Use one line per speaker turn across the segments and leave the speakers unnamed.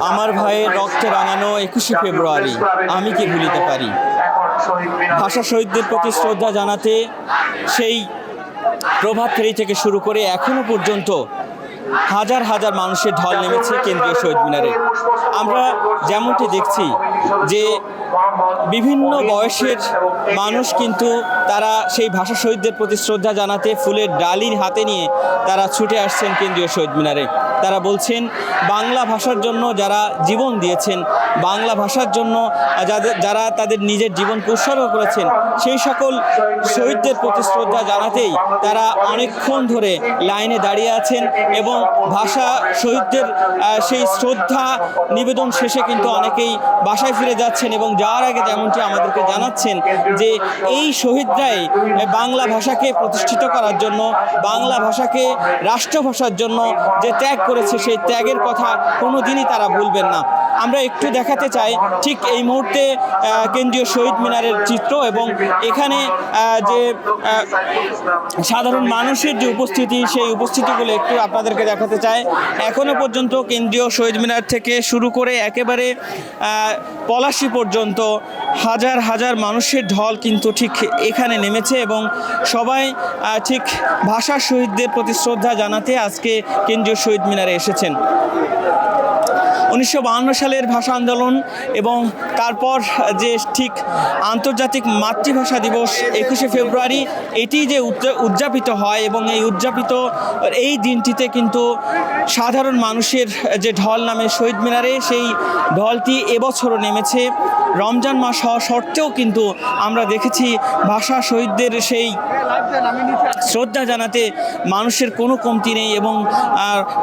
আমার ভাইয়ের রক্তে রাঙানো 21শে ফেব্রুয়ারি আমি কি ভুলিতে পারি। ভাষা শহীদদের প্রতি শ্রদ্ধা জানাতে সেই প্রভাত ফেরি থেকে শুরু করে এখনো পর্যন্ত হাজার হাজার মানুষের ঢল নেমেছে কেন্দ্রীয় শহীদ মিনারে। আমরা যেমনটি দেখছি যে বিভিন্ন বয়সের মানুষ কিন্তু তারা সেই ভাষা শহীদদের প্রতি শ্রদ্ধা জানাতে ফুলের ডালির হাতে নিয়ে তারা ছুটে আসছেন কেন্দ্রীয় শহীদ মিনারে। তারা বলছেন বাংলা ভাষার জন্য যারা জীবন দিয়েছেন, বাংলা ভাষার জন্য যারা তাদের নিজের জীবনকে উৎসর্গ করেছেন, সেই সকল শহীদদের প্রতি শ্রদ্ধা জানাতেই তারা অনেকক্ষণ ধরে লাইনে দাঁড়িয়ে আছেন এবং ভাষা শহীদদের সেই শ্রদ্ধা নিবেদন শেষে কিন্তু অনেকেই বাসায় ফিরে যাচ্ছেন এবং যাওয়ার আগে যেমনটি আমাদেরকে জানাচ্ছেন যে এই শহীদরাই বাংলা ভাষাকে প্রতিষ্ঠিত করার জন্য, বাংলা ভাষাকে রাষ্ট্রভাষার জন্য যে ত্যাগ করেছে সেই ত্যাগের কথা কোনো দিনই তারা ভুলবেন না। আমরা একটু দেখাতে চাই ঠিক এই মুহূর্তে কেন্দ্রীয় শহীদ মিনারের চিত্র এবং এখানে যে সাধারণ মানুষের যে উপস্থিতি, সেই উপস্থিতিগুলো একটু আপনাদেরকে দেখাতে চাই। এখনো পর্যন্ত কেন্দ্রীয় শহীদ মিনার থেকে শুরু করে একেবারে পলাশী পর্যন্ত হাজার হাজার মানুষের ঢল কিন্তু ঠিক এখানে নেমেছে এবং সবাই ঠিক ভাষা শহীদদের প্রতি শ্রদ্ধা জানাতে আজকে কেন্দ্রীয় শহীদ মিনারে এসেছেন। 1952 সালের ভাষা আন্দোলন এবং তারপর যে ঠিক আন্তর্জাতিক মাতৃভাষা দিবস 21শে ফেব্রুয়ারি এটি যে উদযাপিত হয় এবং এই দিনটিতে কিন্তু সাধারণ মানুষের যে ঢল নামে শহীদ মিনারে, সেই ঢলটি এবছরও নেমেছে। রমজান মাস হওয়া সত্ত্বেও কিন্তু আমরা দেখেছি ভাষা শহীদদের সেই শ্রদ্ধা জানাতে মানুষের কোনো কমতি নেই এবং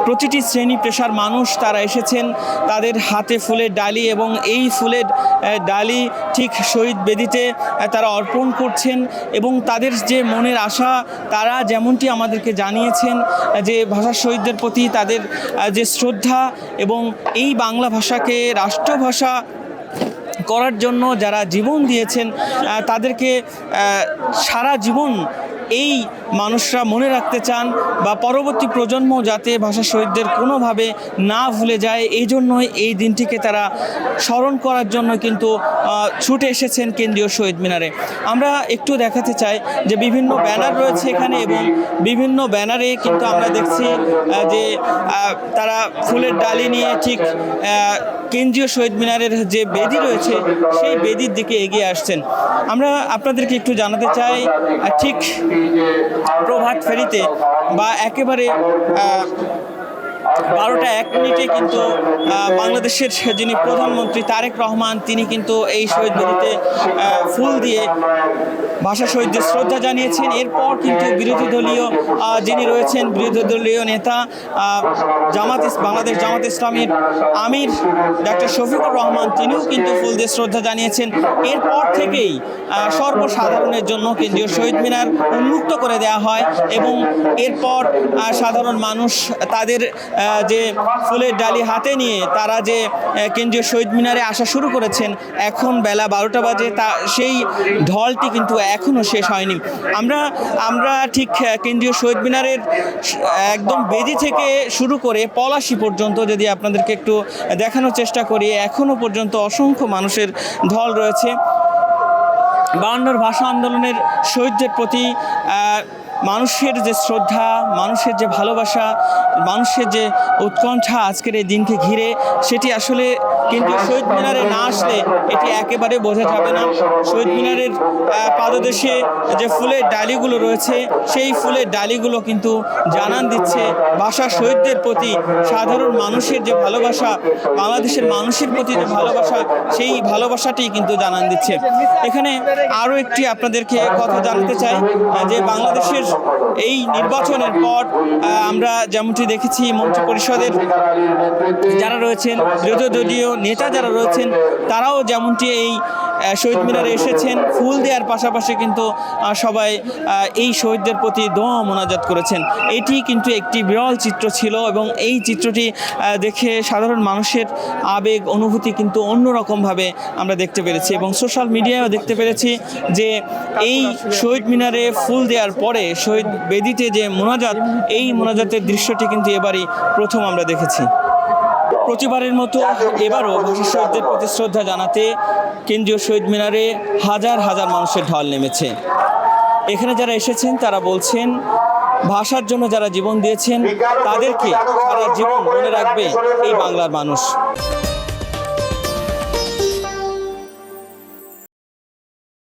প্রতিটি শ্রেণী পেশার মানুষ তারা এসেছেন, তাদের হাতে ফুলের ডালি এবং এই ফুলের ডালি ঠিক শহীদ বেদিতে তারা অর্পণ করছেন এবং তাদের যে মনের আশা তারা যেমনটি আমাদেরকে জানিয়েছেন যে ভাষা শহীদদের প্রতি তাদের যে শ্রদ্ধা এবং এই বাংলা ভাষাকে রাষ্ট্রভাষা করার জন্য যারা জীবন দিয়েছেন তাদেরকে সারা জীবন এই মানুষরা মনে রাখতে চান বা পরবর্তী প্রজন্ম যাতে ভাষা শহীদদের কোনোভাবে না ভুলে যায়, এই জন্যই এই দিনটিকে তারা স্মরণ করার জন্য কিন্তু ছুটে এসেছেন কেন্দ্রীয় শহীদ মিনারে। আমরা একটু দেখাতে চাই যে বিভিন্ন ব্যানার রয়েছে এখানে এবং বিভিন্ন ব্যানারে কিন্তু আমরা দেখছি যে তারা ফুলের ডালি নিয়ে ঠিক কেন্দ্রীয় শহীদ মিনারের যে বেদি রয়েছে সেই বেদির দিকে এগিয়ে আসছেন। আমরা আপনাদেরকে একটু জানাতে চাই ঠিক প্রভাত ফেরিতে বা একেবারে 12:01 কিন্তু বাংলাদেশের যিনি প্রধানমন্ত্রী তারেক রহমান তিনি কিন্তু এই শহীদ বেদিতে ফুল দিয়ে ভাষা শহীদদের শ্রদ্ধা জানিয়েছেন। এরপর কিন্তু বিরোধী দলীয় যিনি রয়েছেন, বিরোধী দলীয় নেতা বাংলাদেশ জামাত ইসলামীর আমির ডক্টর শফিকুর রহমান তিনিও কিন্তু ফুল দিয়ে শ্রদ্ধা জানিয়েছেন। এরপর থেকেই সর্বসাধারণের জন্য কেন্দ্রীয় শহীদ মিনার উন্মুক্ত করে দেওয়া হয় এবং এরপর সাধারণ মানুষ তাদের যে ফুলের ডালি হাতে নিয়ে তারা যে কেন্দ্রীয় শহীদ মিনারে আসা শুরু করেছেন। এখন বেলা 12টা বাজে, সেই ঢলটি কিন্তু এখনও শেষ হয়নি। আমরা ঠিক কেন্দ্রীয় শহীদ মিনারের একদম বেদি থেকে শুরু করে পলাশী পর্যন্ত যদি আপনাদেরকে একটু দেখানোর চেষ্টা করি, এখনও পর্যন্ত অসংখ্য মানুষের ঢল রয়েছে। 52 ভাষা আন্দোলনের শহীদদের প্রতি মানুষের যে শ্রদ্ধা, মানুষের যে ভালোবাসা, মানুষের যে উৎকণ্ঠা আজকের এই দিনকে ঘিরে, সেটি আসলে কিন্তু শহীদ মিনারে না আসলে এটি একেবারে বোঝা যাবে না। শহীদ মিনারের পাদদেশে যে ফুলের ডালিগুলো রয়েছে সেই ফুলের ডালিগুলো কিন্তু জানান দিচ্ছে ভাষা শহীদদের প্রতি সাধারণ মানুষের যে ভালোবাসা, বাংলাদেশের মানুষের প্রতি যে ভালোবাসা, সেই ভালোবাসাটি কিন্তু জানান দিচ্ছে। এখানে আরও একটি আপনাদেরকে কথা জানাতে চাই যে বাংলাদেশের এই নির্বাচনের পর আমরা যেমনটি দেখেছি মন্ত্রী পরিষদের যারা রয়েছেন, বিরোধী দলীয় নেতা যারা রয়েছেন, তারাও যেমনটি এই শহীদ মিনারে এসেছেন ফুল দেওয়ার পাশাপাশি কিন্তু সবাই এই শহীদদের প্রতি দোয়া মোনাজাত করেছেন। এটি কিন্তু একটি বিরল চিত্র ছিল এবং এই চিত্রটি দেখে সাধারণ মানুষের আবেগ অনুভূতি কিন্তু অন্যরকমভাবে আমরা দেখতে পেরেছি এবং সোশ্যাল মিডিয়ায়ও দেখতে পেরেছি যে এই শহীদ মিনারে ফুল দেওয়ার পরে শহীদ বেদিতে যে মোনাজাত, এই মোনাজাতের দৃশ্যটি কিন্তু এবারই প্রথম আমরা দেখেছি। প্রতিবারের মতো এবারও ভাষা শহীদদের প্রতি শ্রদ্ধা জানাতে কেন্দ্রীয় শহীদ মিনারে হাজার হাজার মানুষের ঢল নেমেছে। এখানে যারা এসেছেন তারা বলছেন, ভাষার জন্য যারা জীবন দিয়েছেন তাদেরকে সারা জীবন মনে রাখবে এই বাংলার মানুষ।